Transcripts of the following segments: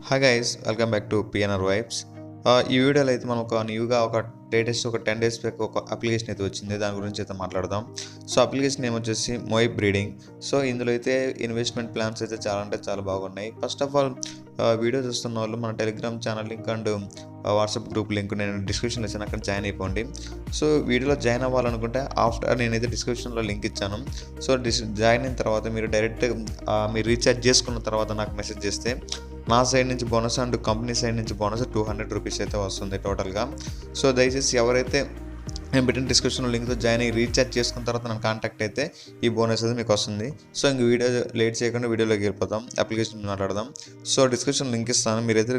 Hi guys, welcome back to PNR vibes. ఈ వీడియోలో అయితే మనం ఒక లేటెస్ట్ 10 డేస్ బ్యాక్ ఒక అప్లికేషన్ అయితే వచ్చింది. దాని గురించి అయితే మాట్లాడదాం. సో అప్లికేషన్ నేమ్ వచ్చేసి మొయ్ బ్రీడింగ్. సో ఇందులో అయితే ఇన్వెస్ట్మెంట్ ప్లాన్స్ అయితే చాలా అంటే చాలా బాగున్నాయి. ఫస్ట్ ఆఫ్ ఆల్ వీడియో చూస్తున్న వాళ్ళు మన Telegram channel link and WhatsApp group link నేను డిస్క్రిప్షన్లో ఇచ్చాను, అక్కడ జాయిన్ అయిపోండి. సో వీడియోలో జాయిన్ అవ్వాలనుకుంటే నేనైతే డిస్క్రిప్షన్లో లింక్ ఇచ్చాను. సో జాయిన్ అయిన తర్వాత మీరు డైరెక్ట్ మీరు రీఛార్జ్ చేసుకున్న తర్వాత నాకు మెసేజ్ చేస్తే నా సైడ్ నుంచి బోనస్ అండ్ కంపెనీ సైడ్ నుంచి బోనస్ 200 రూపీస్ అయితే వస్తుంది టోటల్గా. సో దయచేసి ఎవరైతే నేను పెట్టిన డిస్క్రిప్షన్లో లింక్తో జాయిన్ అయ్యి రీఛార్జ్ చేసుకున్న తర్వాత నన్ను కాంటాక్ట్ అయితే ఈ బోనస్ అయితే మీకు వస్తుంది. సో ఇంక వీడియో లేట్ చేయకుండా వీడియోలోకి వెళ్ళిపోతాం, అప్లికేషన్ మాట్లాడదాం. సో డిస్క్రిప్షన్ లింక్ ఇస్తాను. మీరైతే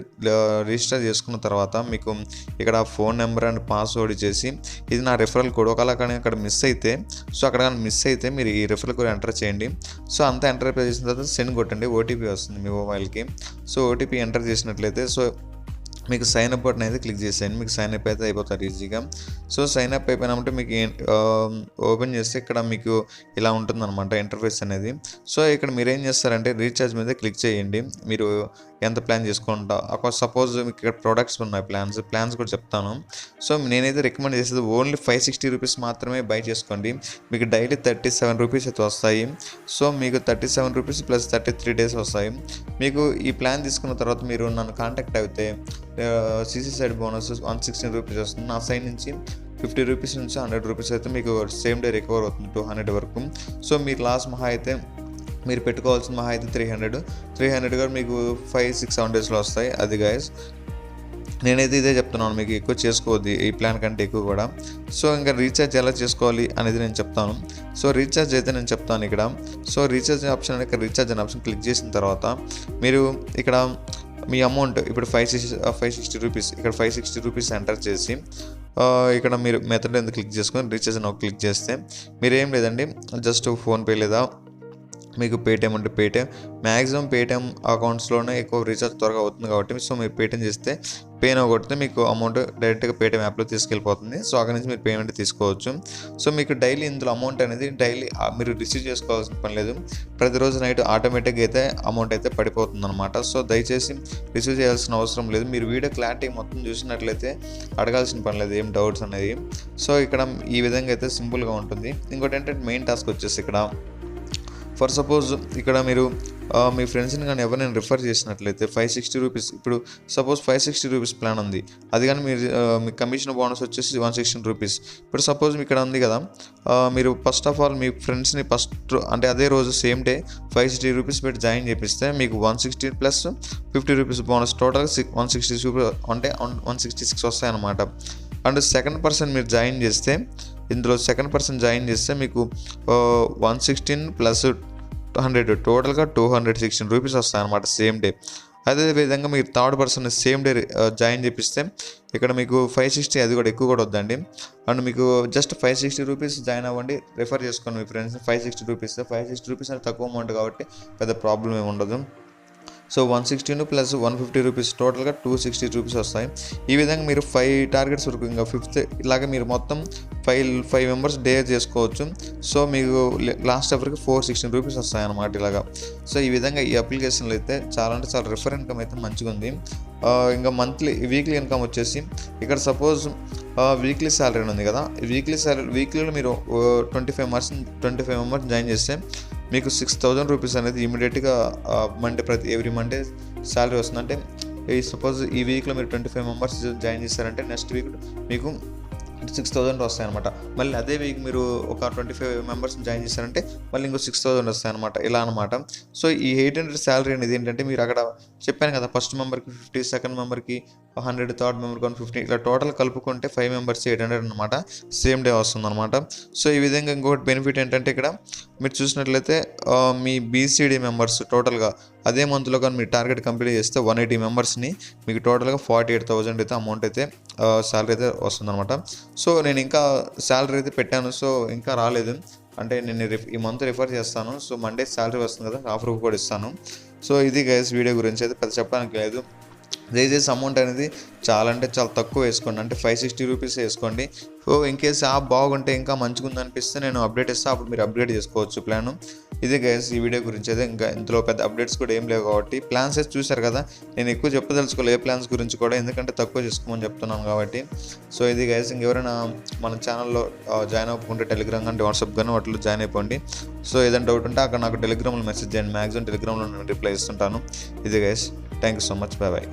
రిజిస్టర్ చేసుకున్న తర్వాత మీకు ఇక్కడ ఫోన్ నెంబర్ అండ్ పాస్వర్డ్ ఇచ్చేసి ఇది నా రెఫరల్ కోడ్. ఒకవేళ కానీ అక్కడ మిస్ అయితే మీరు ఈ రెఫరల్ కోడ్ ఎంటర్ చేయండి. సో అంతా ఎంటర్ చేసిన తర్వాత సెండ్ కొట్టండి, ఓటీపీ వస్తుంది మీ మొబైల్కి. సో ఓటీపీ ఎంటర్ చేసినట్లయితే మీకు సైన్ అప్ బటన్ అయితే క్లిక్ చేసేయండి. మీకు సైన్ అప్ అయితే అయిపోతారు ఈజీగా. సో సైన్ అప్ అయిపోయినామంటే మీకు ఓపెన్ చేస్తే ఇక్కడ మీకు ఇలా ఉంటుందన్నమాట ఇంటర్ఫేస్ అనేది. సో ఇక్కడ మీరు ఏం చేస్తారంటే రీఛార్జ్ మీద క్లిక్ చేయండి. మీరు ఎంత ప్లాన్ చేసుకుంటా సపోజ్ మీకు ఇక్కడ ప్రొడక్ట్స్ ఉన్నాయి, ప్లాన్స్ కూడా చెప్తాను. సో నేనైతే రికమెండ్ చేసేది ఓన్లీ 560 రూపీస్ మాత్రమే బై చేసుకోండి. మీకు డైలీ 37 రూపీస్ అయితే వస్తాయి. సో మీకు 37 రూపీస్ ప్లస్ 33 డేస్ వస్తాయి. మీకు ఈ ప్లాన్ తీసుకున్న తర్వాత మీరు నన్ను కాంటాక్ట్ అయితే సిసి సైడ్ బోనస్ 116 రూపీస్ వస్తుంది. నా సైడ్ నుంచి 50 రూపీస్ నుంచి 100 రూపీస్ అయితే మీకు సేమ్ డే రికవర్ అవుతుంది 200 వరకు. సో మీరు లాస్ట్ మహా అయితే మీరు పెట్టుకోవాల్సిన మహా అయితే 300 కూడా మీకు 5-6-7 డేస్లో వస్తాయి. అది గైస్ నేనైతే ఇదే చెప్తున్నాను, మీకు ఎక్కువ చేసుకోవద్దు ఈ ప్లాన్ కంటే ఎక్కువ కూడా. సో ఇంకా రీఛార్జ్ ఎలా చేసుకోవాలి అనేది నేను చెప్తాను. సో రీఛార్జ్ అయితే నేను చెప్తాను ఇక్కడ. సో రీఛార్జ్ ఆప్షన్ అనేది ఇక్కడ రీఛార్జ్ అనే ఆప్షన్ క్లిక్ చేసిన తర్వాత మీరు ఇక్కడ మీ అమౌంట్ ఇప్పుడు 560 రూపీస్ ఇక్కడ 560 రూపీస్ ఎంటర్ చేసి ఇక్కడ మీరు మెథడ్ ఎందుకు క్లిక్ చేసుకొని రీఛార్జ్ అని క్లిక్ చేస్తే మీరు ఏం లేదండి, జస్ట్ ఫోన్పే లేదా మీకు పేటిఎం అంటే మ్యాక్సిమం పేటిఎం అకౌంట్స్లోనే ఎక్కువ రీఛార్జ్ త్వరగా అవుతుంది కాబట్టి సో మీరు పేటిఎం చేస్తే పేనో కొడితే మీకు అమౌంట్ డైరెక్ట్గా పేటిఎం యాప్లో తీసుకెళ్ళిపోతుంది. సో అక్కడ నుంచి మీరు పేమెంట్ తీసుకోవచ్చు. సో మీకు డైలీ ఇందులో అమౌంట్ అనేది డైలీ మీరు రిసీవ్ చేసుకోవాల్సిన పని లేదు. ప్రతిరోజు నైట్ ఆటోమేటిక్గా అయితే అమౌంట్ అయితే పడిపోతుంది అనమాట. సో దయచేసి రిసీవ్ చేయాల్సిన అవసరం లేదు. మీరు వీడియో క్లారిటీ మొత్తం చూసినట్లయితే అడగాల్సిన పని లేదు ఏం డౌట్స్ అనేది. సో ఇక్కడ ఈ విధంగా అయితే సింపుల్గా ఉంటుంది. ఇంకోటి ఏంటంటే మెయిన్ టాస్క్ వచ్చేసి ఇక్కడ ఫర్ సపోజ్ ఇక్కడ మీరు మీ ఫ్రెండ్స్ని కానీ ఎవరైనా రిఫర్ చేసినట్లయితే 560 రూపీస్ ఇప్పుడు సపోజ్ 560 రూపీస్ ప్లాన్ ఉంది. అది కానీ మీరు మీ కమిషన్ బోనస్ వచ్చేసి 116 రూపీస్. ఇప్పుడు సపోజ్ ఇక్కడ ఉంది కదా, మీరు ఫస్ట్ ఆఫ్ ఆల్ మీ ఫ్రెండ్స్ని ఫస్ట్ అంటే అదే రోజు సేమ్ డే 560 రూపీస్ పెట్టి జాయిన్ చేపిస్తే మీకు 160 ప్లస్ 50 రూపీస్ బోనస్ టోటల్గా 166 అంటే 166 వస్తాయి అన్నమాట. అండ్ సెకండ్ పర్సన్ మీరు జాయిన్ చేస్తే ఇందులో జాయిన్ చేస్తే మీకు 116 ప్లస్ 100 టోటల్గా 216 రూపీస్ వస్తాయి అన్నమాట సేమ్ డే. అదేవిధంగా మీరు third person same day join చేపిస్తే ఇక్కడ మీకు 560, అది కూడా ఎక్కువ కూడా వద్దండి. అండ్ మీకు జస్ట్ 560 రూపీస్ జాయిన్ అవ్వండి, రిఫర్ చేసుకోండి మీ ఫ్రెండ్స్. 560 రూపీస్ అంటే తక్కువ అమౌంట్ కాబట్టి పెద్ద ప్రాబ్లం ఏమి ఉండదు. సో 116 ప్లస్ 150 రూపీస్ టోటల్గా 260 రూపీస్ వస్తాయి. ఈ విధంగా మీరు 5 టార్గెట్స్ వరకు ఇంకా 5th ఇలాగ మీరు మొత్తం 5 మెంబర్స్ డే చేసుకోవచ్చు. సో మీకు లాస్ట్ ఎవరికి 416 రూపీస్ వస్తాయి అన్నమాట ఇలాగా. సో ఈ విధంగా ఈ అప్లికేషన్లో అయితే చాలా అంటే చాలా రిఫర్ ఇన్కమ్ అయితే మంచిగా ఉంది. ఇంకా వీక్లీ ఇన్కమ్ వచ్చేసి ఇక్కడ సపోజ్ వీక్లీ శాలరీ ఉంది కదా, వీక్లీలో మీరు 25 మెంబర్స్ జాయిన్ చేస్తే మీకు 6000 రూపీస్ అనేది ఇమీడియట్గా ఎవ్రీ మండే శాలరీ వస్తుంది. అంటే సపోజ్ ఈ వీక్లో మీరు 25 మెంబర్స్ జాయిన్ చేస్తారంటే నెక్స్ట్ వీక్ మీకు 6000 వస్తాయి అనమాట. మళ్ళీ అదే వీక్ మీరు ఒక 25 మెంబర్స్ని జాయిన్ చేస్తారంటే మళ్ళీ ఇంకో 6000 వస్తాయి అనమాట, ఇలా అనమాట. సో ఈ 800 శాలరీ అనేది ఏంటంటే మీరు అక్కడ చెప్పాను కదా, ఫస్ట్ మెంబర్కి 50, సెకండ్ మెంబర్కి 100, థర్డ్ మెంబర్కి 150, ఇలా టోటల్ కలుపుకుంటే 5 మెంబర్స్ 800 అనమాట, సేమ్ డే వస్తుంది అనమాట. సో ఈ విధంగా ఇంకొకటి బెనిఫిట్ ఏంటంటే ఇక్కడ మీరు చూసినట్లయితే మీ బీసీడీ మెంబర్స్ టోటల్గా అదే మంత్లో కానీ మీరు టార్గెట్ కంప్లీట్ చేస్తే 180 మెంబర్స్ని మీకు టోటల్గా 48,000 అయితే అమౌంట్ అయితే శాలరీ అయితే వస్తుందన్నమాట. సో నేను ఇంకా శాలరీ అయితే పెట్టాను, సో ఇంకా రాలేదు. అంటే నేను ఈ మంత్ రిఫర్ చేస్తాను. సో మండే శాలరీ వస్తుంది కదా, ఆఫర్ కూడా ఇస్తాను. సో ఇది గైస్ వీడియో గురించి అయితే పెద్ద చెప్పడానికి లేదు. దయచేసి అమౌంట్ అనేది చాలా అంటే చాలా తక్కువ వేసుకోండి, అంటే 560 రూపీస్ వేసుకోండి. సో ఇన్ కేస్ యాప్ బాగుంటే ఇంకా మంచిగా ఉందనిపిస్తే నేను అప్డేట్ ఇస్తాను, అప్పుడు మీరు అప్గ్రేడ్ చేసుకోవచ్చు ప్లాను. ఇదే గైస్ ఈ వీడియో గురించి అయితే, ఇంకా ఇందులో పెద్ద అప్డేట్స్ కూడా ఏం లేవు కాబట్టి ప్లాన్స్ అయితే చూశారు కదా. నేను ఎక్కువ చెప్పదలుచుకోలేదు ఏ ప్లాన్స్ గురించి కూడా, ఎందుకంటే తక్కువ చేసుకోమని చెప్తున్నాను కాబట్టి. సో ఇది గైస్, ఇంకెవరైనా మన ఛానల్లో జాయిన్ అవ్వకుంటే టెలిగ్రామ్ కానీ వాట్సాప్ కానీ వాటిలో జాయిన్ అయిపోండి. సో ఏదైనా డౌట్ ఉంటే అక్కడ నాకు టెలిగ్రామ్లో మెసేజ్ చేయండి, మ్యాక్సిమం టెలిగ్రామ్లో నేను రిప్లై ఇస్తుంటాను. ఇది guys, thank you so much, bye bye.